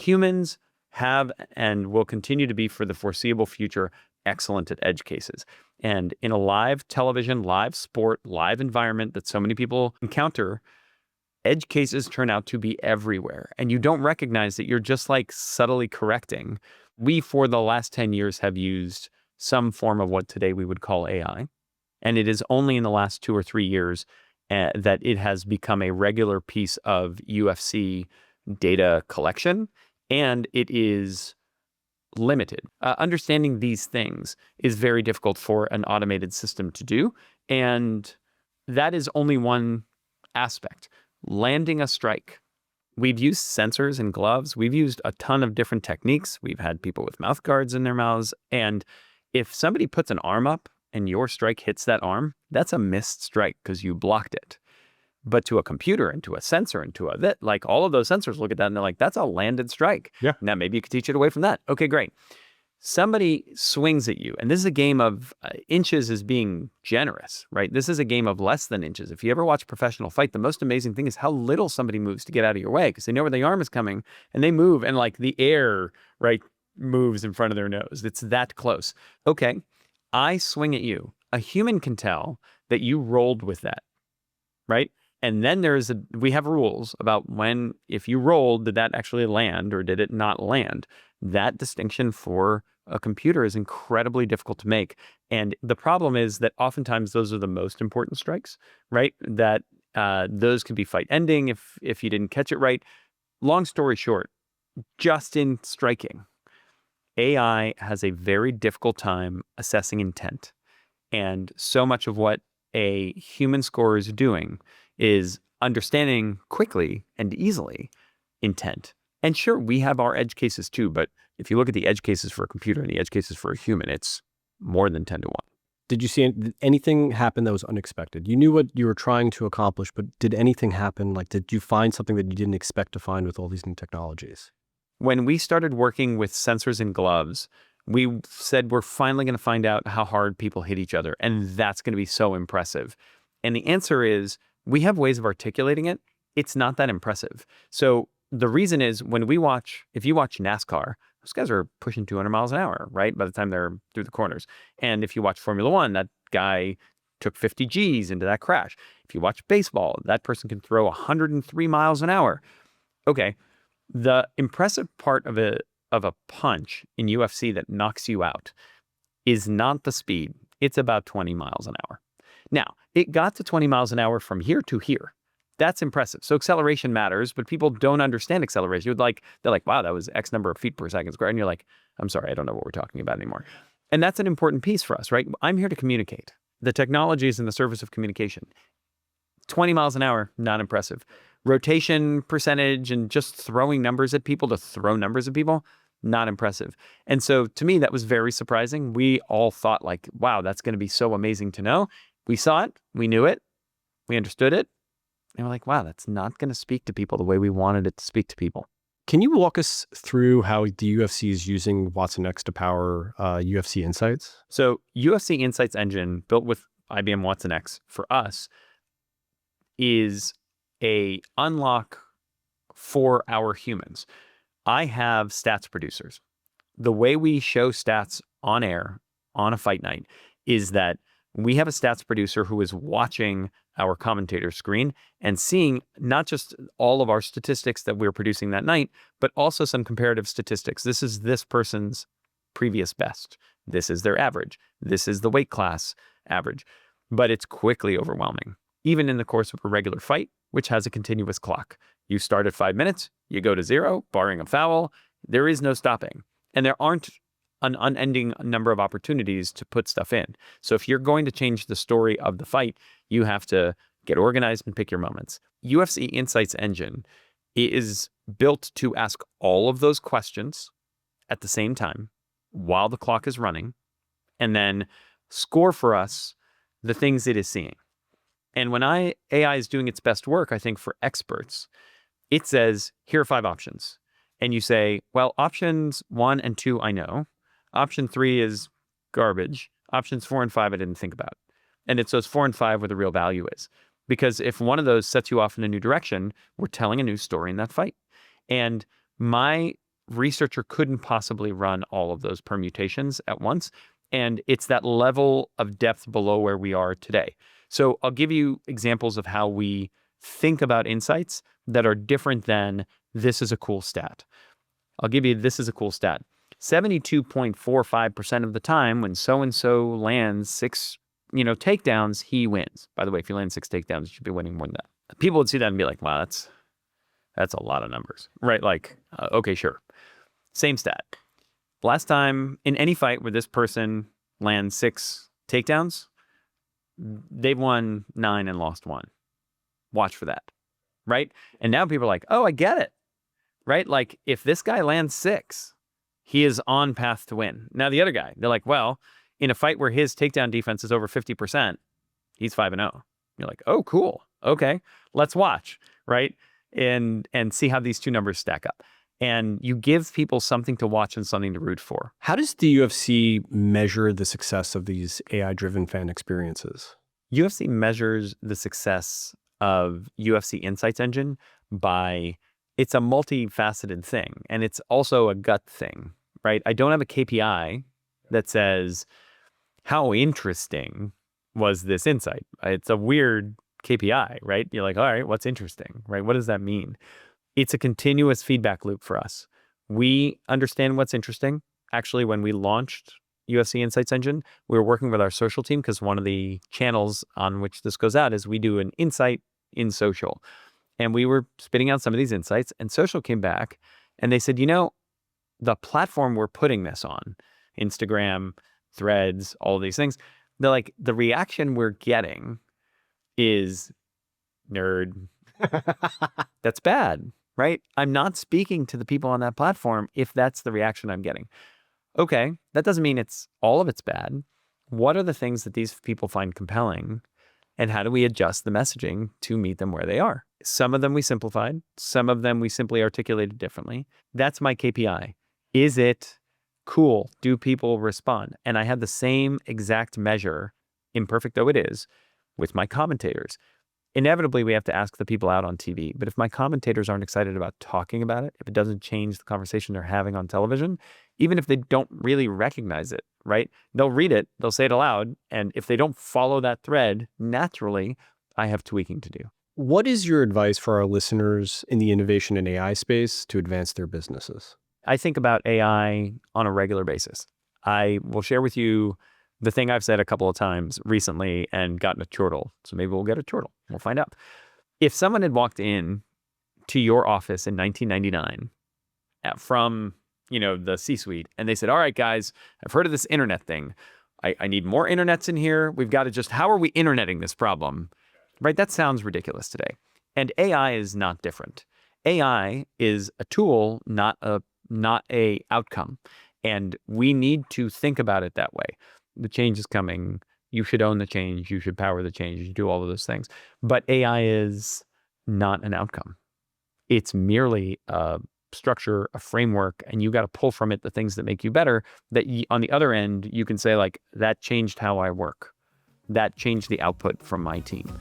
Humans have and will continue to be for the foreseeable future excellent at edge cases. And in a live television, live sport, live environment that so many people encounter, edge cases turn out to be everywhere. And you don't recognize that you're just like subtly correcting. We, for the last 10 years, have used some form of what today we would call AI. And it is only in the last 2 or 3 years that it has become a regular piece of UFC data collection. And it is limited. Understanding these things is very difficult for an automated system to do. And that is only one aspect. Landing a strike. We've used sensors and gloves. We've used a ton of different techniques. We've had people with mouth guards in their mouths. And if somebody puts an arm up and your strike hits that arm, that's a missed strike because you blocked it. But to a computer and to a sensor and to like all of those sensors look at that and they're like, that's a landed strike. Yeah. Now maybe you could teach it away from that. Okay, great. Somebody swings at you, and this is a game of inches is being generous, right? This is a game of less than inches. If you ever watch a professional fight, the most amazing thing is how little somebody moves to get out of your way because they know where the arm is coming and they move and like the air, right, moves in front of their nose. It's that close. Okay, I swing at you. A human can tell that you rolled with that, right? And then we have rules about if you rolled, did that actually land or did it not land? That distinction for a computer is incredibly difficult to make. And the problem is that oftentimes those are the most important strikes, right? That those can be fight ending if you didn't catch it right. Long story short, just in striking, AI has a very difficult time assessing intent. And so much of what a human scorer is doing is understanding quickly and easily intent. And sure, we have our edge cases too, but if you look at the edge cases for a computer and the edge cases for a human, it's more than 10 to 1. Did you see anything happen that was unexpected? You knew what you were trying to accomplish, but did anything happen? Like, did you find something that you didn't expect to find with all these new technologies? When we started working with sensors and gloves, we said we're finally going to find out how hard people hit each other, and that's going to be so impressive. And the answer is, we have ways of articulating it. It's not that impressive. So the reason is if you watch NASCAR, those guys are pushing 200 miles an hour, right? By the time they're through the corners. And if you watch Formula One, that guy took 50 Gs into that crash. If you watch baseball, that person can throw 103 miles an hour. Okay. The impressive part of a punch in UFC that knocks you out is not the speed. It's about 20 miles an hour. Now, it got to 20 miles an hour from here to here. That's impressive. So acceleration matters, but people don't understand acceleration. They're like, wow, that was X number of feet per second squared. And you're like, I'm sorry, I don't know what we're talking about anymore. And that's an important piece for us, right? I'm here to communicate. The technology is in the service of communication. 20 miles an hour, not impressive. Rotation percentage and just throwing numbers at people to throw numbers at people, not impressive. And so to me, that was very surprising. We all thought like, wow, that's going to be so amazing to know. We saw it, we knew it, we understood it, and we're like, wow, that's not going to speak to people the way we wanted it to speak to people. Can you walk us through how the UFC is using Watson X to power UFC Insights? So UFC Insights engine built with IBM Watson X for us is a unlock for our humans. I have stats producers. The way we show stats on air on a fight night is that we have a stats producer who is watching our commentator screen and seeing not just all of our statistics that we're producing that night, but also some comparative statistics. This is this person's previous best. This is their average. This is the weight class average. But it's quickly overwhelming. Even in the course of a regular fight, which has a continuous clock. You start at 5 minutes, you go to 0, barring a foul. There is no stopping. And there aren't an unending number of opportunities to put stuff in. So if you're going to change the story of the fight, you have to get organized and pick your moments. UFC Insights engine is built to ask all of those questions at the same time while the clock is running, and then score for us the things it is seeing. And when AI is doing its best work, I think for experts, it says, here are 5 options. And you say, well, options 1 and 2, I know. Option 3 is garbage. Options 4 and 5, I didn't think about. And it's those 4 and 5 where the real value is. Because if one of those sets you off in a new direction, we're telling a new story in that fight. And my researcher couldn't possibly run all of those permutations at once. And it's that level of depth below where we are today. So I'll give you examples of how we think about insights that are different than this is a cool stat. I'll give you this is a cool stat. 72.45% of the time when so-and-so lands 6, takedowns, he wins. By the way, if you land 6 takedowns, you should be winning more than that. People would see that and be like, wow, that's a lot of numbers, right? Like, okay, sure. Same stat. Last time in any fight where this person lands 6 takedowns, they've won 9 and lost 1. Watch for that, right? And now people are like, oh, I get it, right? Like if this guy lands 6, he is on path to win. Now the other guy, they're like, well, in a fight where his takedown defense is over 50%, he's 5-0. You're like, oh, cool. Okay, let's watch, right? And see how these two numbers stack up. And you give people something to watch and something to root for. How does the UFC measure the success of these AI-driven fan experiences? UFC measures the success of UFC Insights Engine by, it's a multifaceted thing, and it's also a gut thing, right? I don't have a KPI that says, how interesting was this insight? It's a weird KPI, right? You're like, all right, what's interesting, right? What does that mean? It's a continuous feedback loop for us. We understand what's interesting. Actually, when we launched UFC Insights Engine, we were working with our social team because one of the channels on which this goes out is we do an insight in social. And we were spitting out some of these insights, and social came back and they said, the platform we're putting this on, Instagram, Threads, all these things, they're like, the reaction we're getting is nerd. That's bad, right? I'm not speaking to the people on that platform if that's the reaction I'm getting. Okay, that doesn't mean all of it's bad. What are the things that these people find compelling, and how do we adjust the messaging to meet them where they are? Some of them we simplified, some of them we simply articulated differently. That's my KPI. Is it cool? Do people respond? And I have the same exact measure, imperfect though it is, with my commentators. Inevitably, we have to ask the people out on TV. But if my commentators aren't excited about talking about it, if it doesn't change the conversation they're having on television, even if they don't really recognize it, right? They'll read it, they'll say it aloud. And if they don't follow that thread, naturally, I have tweaking to do. What is your advice for our listeners in the innovation and AI space to advance their businesses? I think about AI on a regular basis. I will share with you the thing I've said a couple of times recently and gotten a chortle. So maybe we'll get a chortle. We'll find out. If someone had walked in to your office in 1999 from, the C-suite, and they said, all right, guys, I've heard of this internet thing. I need more internets in here. We've got to how are we interneting this problem? Right? That sounds ridiculous today. And AI is not different. AI is a tool, not a outcome. And we need to think about it that way. The change is coming. You should own the change. You should power the change. You should do all of those things. But AI is not an outcome. It's merely a structure, a framework, and you got to pull from it the things that make you better. That on the other end, you can say like, that changed how I work. That changed the output from my team.